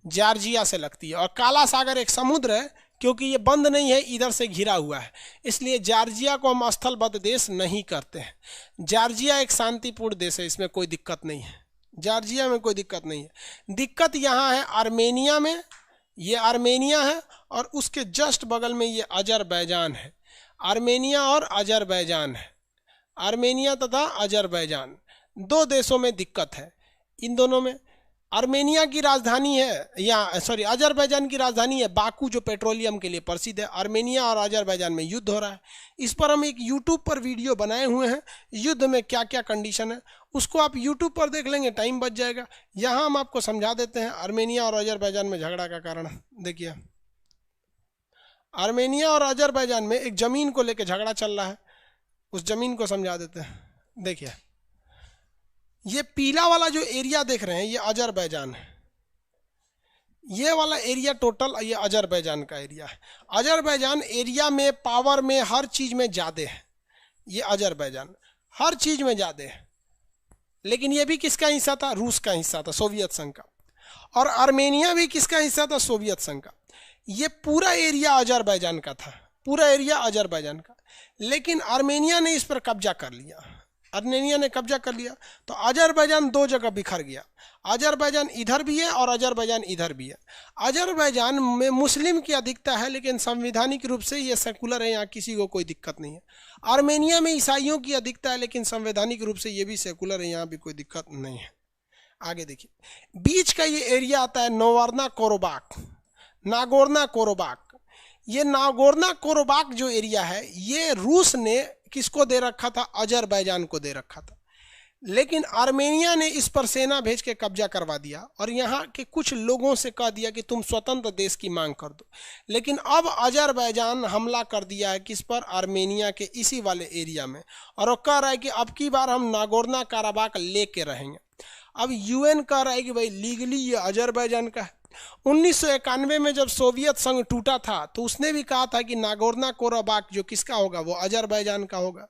जॉर्जिया से लगती है। और काला सागर एक समुद्र है, क्योंकि ये बंद नहीं है, इधर से घिरा हुआ है, इसलिए जॉर्जिया को हम स्थलबद्ध देश नहीं करते हैं। जॉर्जिया एक शांतिपूर्ण देश है, इसमें कोई दिक्कत नहीं है। जॉर्जिया में कोई दिक्कत नहीं है। दिक्कत यहाँ है आर्मेनिया में, ये आर्मेनिया है और उसके जस्ट बगल में ये अजरबैजान है। आर्मेनिया और अजरबैजान है, आर्मेनिया तथा अजरबैजान 2 देशों में दिक्कत है। इन दोनों में आर्मेनिया की राजधानी है, या अजरबैजान की राजधानी है बाकू, जो पेट्रोलियम के लिए प्रसिद्ध है। आर्मेनिया और अजरबैजान में युद्ध हो रहा है। इस पर हम एक यूट्यूब पर वीडियो बनाए हुए हैं, युद्ध में क्या क्या कंडीशन है, उसको आप यूट्यूब पर देख लेंगे, टाइम बच जाएगा। यहाँ हम आपको समझा देते हैं आर्मेनिया और अजरबैजान में झगड़ा का कारण। देखिए, आर्मेनिया और अजरबैजान में एक ज़मीन को लेकर झगड़ा चल रहा है, उस ज़मीन को समझा देते हैं। देखिए, ये पीला वाला जो एरिया देख रहे हैं, ये अजरबैजान है। ये वाला एरिया टोटल ये अजरबैजान का एरिया है। अजरबैजान एरिया में, पावर में, हर चीज़ में ज़्यादा है। ये अजरबैजान हर चीज़ में ज़्यादा है। लेकिन ये भी किसका हिस्सा था? रूस का हिस्सा था, सोवियत संघ का। और आर्मेनिया भी किसका हिस्सा था? सोवियत संघ का। ये पूरा एरिया अजरबैजान का था, पूरा एरिया अजरबैजान का। लेकिन आर्मेनिया ने इस पर कब्जा कर लिया। आर्मेनिया ने कब्जा कर लिया तो अजरबैजान 2 जगह बिखर गया। अजरबैजान इधर भी है और अजरबैजान इधर भी है। अजरबैजान में मुस्लिम की अधिकता है, लेकिन संवैधानिक रूप से ये सेकुलर है, यहाँ किसी को कोई दिक्कत नहीं है। आर्मेनिया में ईसाइयों की अधिकता है, लेकिन संवैधानिक रूप से ये भी सेकुलर है, यहाँ भी कोई दिक्कत नहीं है। आगे देखिए, बीच का ये एरिया आता है नागोर्नो काराबाख। नागोर्नो काराबाख, ये नागोर्नो काराबाख जो एरिया है, ये रूस ने किसको दे रखा था? अजरबैजान को दे रखा था। लेकिन आर्मेनिया ने इस पर सेना भेज के कब्जा करवा दिया और यहाँ के कुछ लोगों से कह दिया कि तुम स्वतंत्र देश की मांग कर दो। लेकिन अब अजरबैजान हमला कर दिया है किस पर? आर्मेनिया के इसी वाले एरिया में, और वो कह रहा है कि अब की बार हम नागोर्नो काराबाख लेके रहेंगे। अब यूएन कह रहा है कि भाई लीगली ये अजरबैजान का है। 1991 में जब सोवियत संघ टूटा था तो उसने भी कहा था कि नागोर्नो काराबाख जो किसका होगा? वो अजरबैजान का होगा।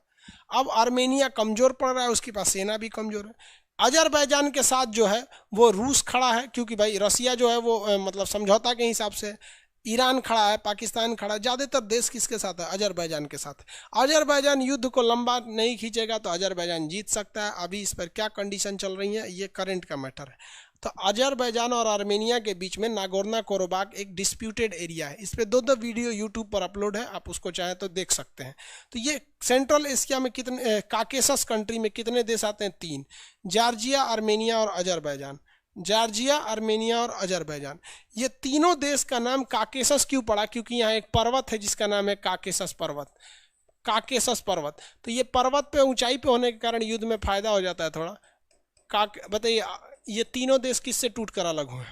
अब आर्मेनिया कमज़ोर पड़ रहा है, उसके पास सेना भी कमज़ोर है। अजरबैजान के साथ जो है वो रूस खड़ा है, क्योंकि भाई रसिया जो है वो मतलब समझौता के हिसाब से, ईरान खड़ा है, पाकिस्तान खड़ा है। ज़्यादातर देश किसके साथ है? अजरबैजान के साथ। अजरबैजान युद्ध को लंबा नहीं खींचेगा तो अजरबैजान जीत सकता है। अभी इस पर क्या कंडीशन चल रही है, ये करंट का मैटर है। तो अजरबैजान और आर्मेनिया के बीच में नागोर्नो काराबाख एक डिस्प्यूटेड एरिया है। इस पर 2 वीडियो यूट्यूब पर अपलोड है, आप उसको चाहें तो देख सकते हैं। तो ये सेंट्रल एशिया में कितने, काकेसस कंट्री में कितने देश आते हैं? 3, जॉर्जिया, आर्मेनिया और अजरबैजान। जॉर्जिया, आर्मेनिया और अजरबैजान, ये तीनों देश का नाम काकेसस क्यों पड़ा? क्योंकि यहाँ एक पर्वत है जिसका नाम है काकेसस पर्वत। काकेसस पर्वत, तो ये पर्वत पे, ऊंचाई पे होने के कारण युद्ध में फायदा हो जाता है थोड़ा। बताइए, ये तीनों देश किससे टूट कर अलग हुए?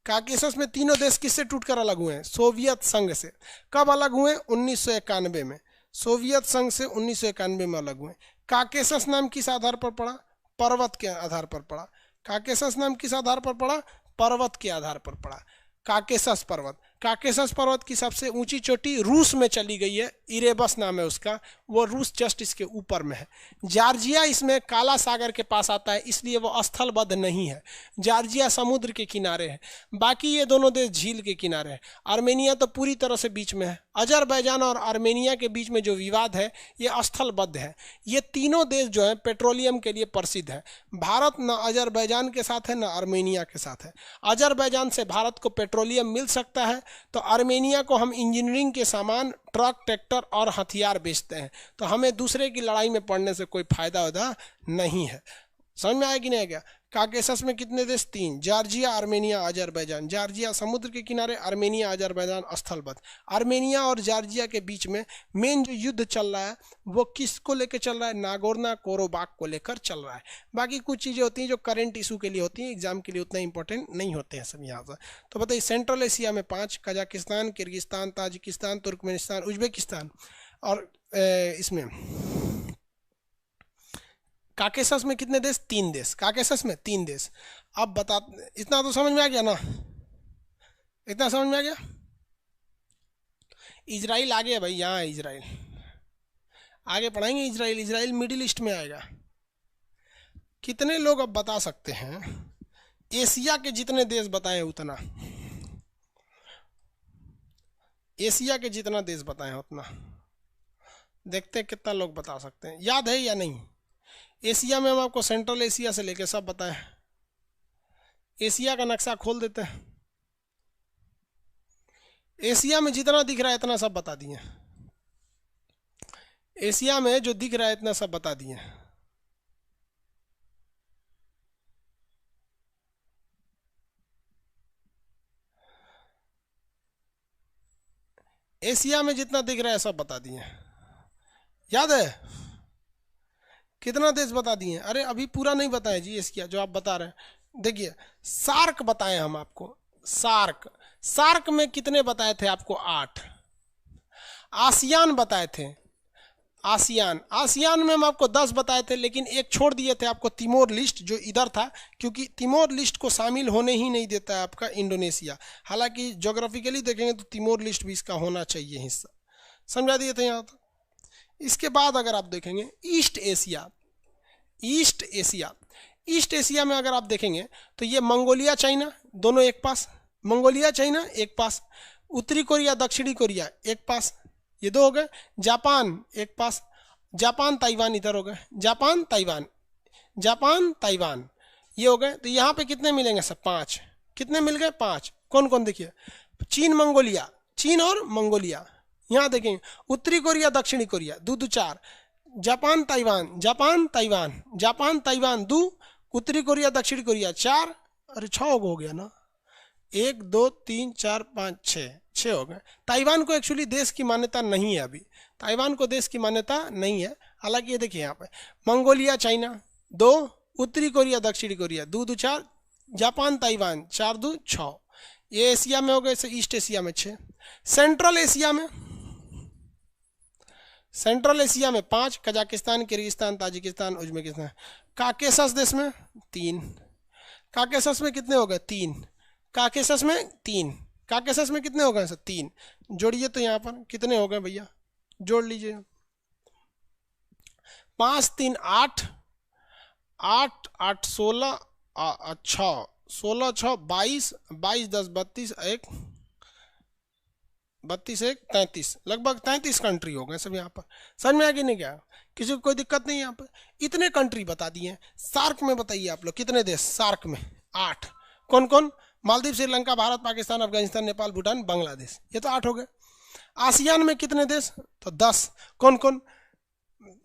काकेसस में तीनों देश किससे टूट कर अलग हुए हैं? सोवियत संघ से। कब अलग हुए? 1991 में। सोवियत संघ से 1991 में अलग हुए। काकेशस नाम किस आधार पर पड़ा? पर्वत के आधार पर पड़ा। काकेशस नाम किस आधार पर पड़ा? पर्वत के आधार पर पड़ा। काकेशस पर्वत, काकेशस पर्वत की सबसे ऊंची चोटी रूस में चली गई है, इरेबस नाम है उसका, वो रूस जस्ट इसके ऊपर में है। जॉर्जिया इसमें काला सागर के पास आता है, इसलिए वो स्थलबद्ध नहीं है। जॉर्जिया समुद्र के किनारे है, बाकी ये दोनों देश झील के किनारे हैं। आर्मेनिया तो पूरी तरह से बीच में है। अजरबैजान और आर्मेनिया के बीच में जो विवाद है ये स्थलबद्ध है। ये तीनों देश जो है पेट्रोलियम के लिए प्रसिद्ध है। भारत न अजरबैजान के साथ है न आर्मेनिया के साथ है। अजरबैजान से भारत को पेट्रोलियम मिल सकता है, तो आर्मेनिया को हम इंजीनियरिंग के सामान, ट्रक, ट्रैक्टर और हथियार बेचते हैं, तो हमें दूसरे की लड़ाई में पड़ने से कोई फायदा होता नहीं है। समझ में आया कि नहीं गया? काकेशस में कितने देश? 3, जॉर्जिया, आर्मेनिया, अजरबैजान। जॉर्जिया समुद्र के किनारे, आर्मेनिया, अजरबैजान स्थलबद्ध। आर्मेनिया और जॉर्जिया के बीच में मेन जो युद्ध चल रहा है वो किसको लेकर चल रहा है? नागोर्नो काराबाख को लेकर चल रहा है। बाकी कुछ चीज़ें होती हैं जो करंट इशू के लिए होती हैं, एग्जाम के लिए उतना इंपॉर्टेंट नहीं होते हैं सब यहाँ से। तो बताइए, सेंट्रल एशिया में 5, Kazakhstan, Kyrgyzstan, Tajikistan, Turkmenistan, Uzbekistan. और इसमें काकेशस में कितने देश? 3 देश। काकेशस में 3 देश। अब बता, इतना तो समझ में आ गया ना? इतना समझ में आ गया? इजराइल आगे है भाई, यहाँ है इजराइल, आगे पढ़ाएंगे इजराइल। इजराइल मिडिल ईस्ट में आएगा। कितने लोग अब बता सकते हैं? एशिया के जितने देश बताए उतना, एशिया के जितना देश बताए उतना। देखते हैं कितना लोग बता सकते हैं, याद है या नहीं? एशिया में हम आपको सेंट्रल एशिया से लेके सब बताएं। एशिया का नक्शा खोल देते हैं। एशिया में जितना दिख रहा है इतना सब बता दिए। एशिया में जो दिख रहा है इतना सब बता दिए। एशिया में जितना दिख रहा है सब बता दिए। याद है? कितना देश बता दिए? अरे अभी पूरा नहीं बताया जी एशिया जो आप बता रहे हैं। देखिए, सार्क बताए हम आपको। सार्क, सार्क में कितने बताए थे आपको? 8। आसियान बताए थे। आसियान, आसियान में हम आपको 10 बताए थे, लेकिन एक छोड़ दिए थे आपको, तिमोर लिस्ट, जो इधर था, क्योंकि तिमोर लिस्ट को शामिल होने ही नहीं देता है आपका इंडोनेशिया। हालांकि ज्योग्राफिकली देखेंगे तो तिमोर लिस्ट भी इसका होना चाहिए हिस्सा। समझा दिए थे यहाँ तक। इसके बाद अगर आप देखेंगे east Asia, east Asia, east Asia में अगर आप देखेंगे तो ये मंगोलिया, चाइना दोनों एक पास। मंगोलिया, चाइना एक पास। उत्तरी कोरिया, दक्षिणी कोरिया एक पास, ये 2 हो गए। जापान एक पास। जापान, ताइवान इधर हो गए। जापान, ताइवान, जापान, ताइवान, ये हो गए। तो यहाँ पे कितने मिलेंगे? सब 5। कितने मिल गए? 5। कौन कौन? देखिए, चीन, मंगोलिया, चीन और मंगोलिया। यहाँ देखेंगे उत्तरी कोरिया, दक्षिणी Korea, 2 2 4। Japan, Taiwan, Japan, Taiwan, Japan, Taiwan 2। उत्तरी कोरिया, दक्षिणी कोरिया 4। अरे 6 हो गया ना? 1 2 3 4 5 6 हो गए। ताइवान को एक्चुअली देश की मान्यता नहीं है अभी, ताइवान को देश की मान्यता नहीं है। हालांकि ये देखिए यहाँ पे मंगोलिया, चाइना 2, उत्तरी कोरिया, दक्षिणी कोरिया 2 2 4, जापान, ताइवान 4 2 6। ये एशिया में हो गए। ईस्ट एशिया में 6। सेंट्रल एशिया में, सेंट्रल एशिया में 5, Kazakhstan, Kyrgyzstan, Tajikistan, Uzbekistan. Caucasus देश में 3। काकेशस में कितने हो गए? 3। काकेशस में 3। काकेशस में कितने हो गए सर? 3। जोड़िए तो यहाँ पर कितने हो गए भैया? जोड़ लीजिए। 5 3 8, 8 8 16, 6 16 6 22, 22 10 32, 1 32 1 33, लगभग 33 कंट्री हो गए सब यहाँ पर। समझ में आ गया नहीं? क्या किसी को कोई दिक्कत नहीं? यहाँ पर इतने कंट्री बता दिए। सार्क में बताइए आप लोग कितने देश? सार्क में 8। कौन कौन? मालदीव, श्रीलंका, भारत, पाकिस्तान, अफगानिस्तान, नेपाल, भूटान, बांग्लादेश, ये तो 8 हो गए। आसियान में कितने देश? तो 10। कौन कौन?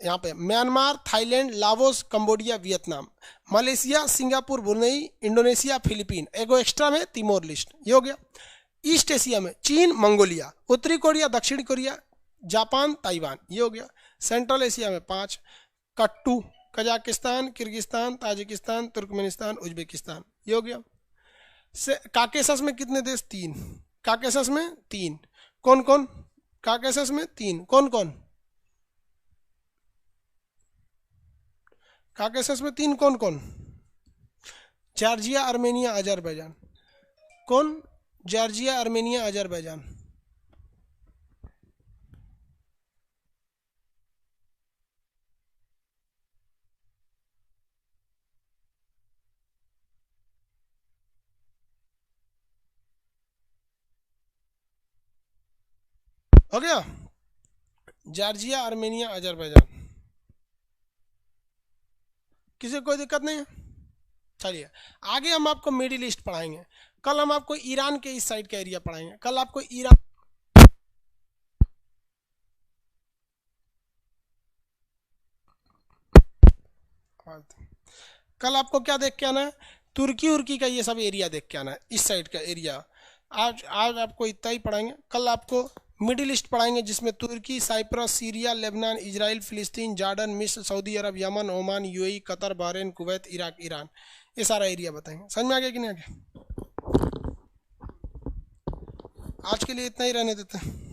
यहाँ पे Myanmar, Thailand, Laos, Cambodia, Vietnam, Malaysia, Singapore, Brunei, Indonesia, Philippine, एगो एक्स्ट्रा में तिमोर लिस्ट, ये हो गया। ईस्ट एशिया में चीन, मंगोलिया, उत्तरी कोरिया, दक्षिणी कोरिया, जापान, ताइवान, ये हो गया। सेंट्रल एशिया में 5, कट्टू, Kazakhstan, Kyrgyzstan, Tajikistan, Turkmenistan, Uzbekistan, ये हो गया। काकेशस में कितने देश? 3। काकेशस में 3। कौन कौन? काकेशस में 3। कौन कौन? काकेसस में 3 कौन कौन? Georgia, Armenia, Azerbaijan. कौन? Georgia, Armenia, Azerbaijan. हो गया? Georgia, Armenia, Azerbaijan. किसी को कोई दिक्कत नहीं है? चलिए आगे हम आपको मिडिल ईस्ट पढ़ाएंगे। कल हम आपको ईरान के इस साइड का एरिया पढ़ाएंगे। कल आपको ईरान, कल आपको क्या देख के आना है? तुर्की उर्की का ये सब एरिया देख के आना है, इस साइड का एरिया। आज आपको इतना ही पढ़ाएंगे। कल आपको मिडिल ईस्ट पढ़ाएंगे, जिसमें तुर्की, साइप्रस, सीरिया, लेबनान, इजराइल, फिलिस्तीन, जॉर्डन, मिस्र, सऊदी अरब, Yemen, Oman, UAE, Qatar, Bahrain, Kuwait, Iraq, Iran, ये सारा एरिया बताएंगे। समझ में आ गया कि नहीं आ गया? आज के लिए इतना ही रहने देते हैं।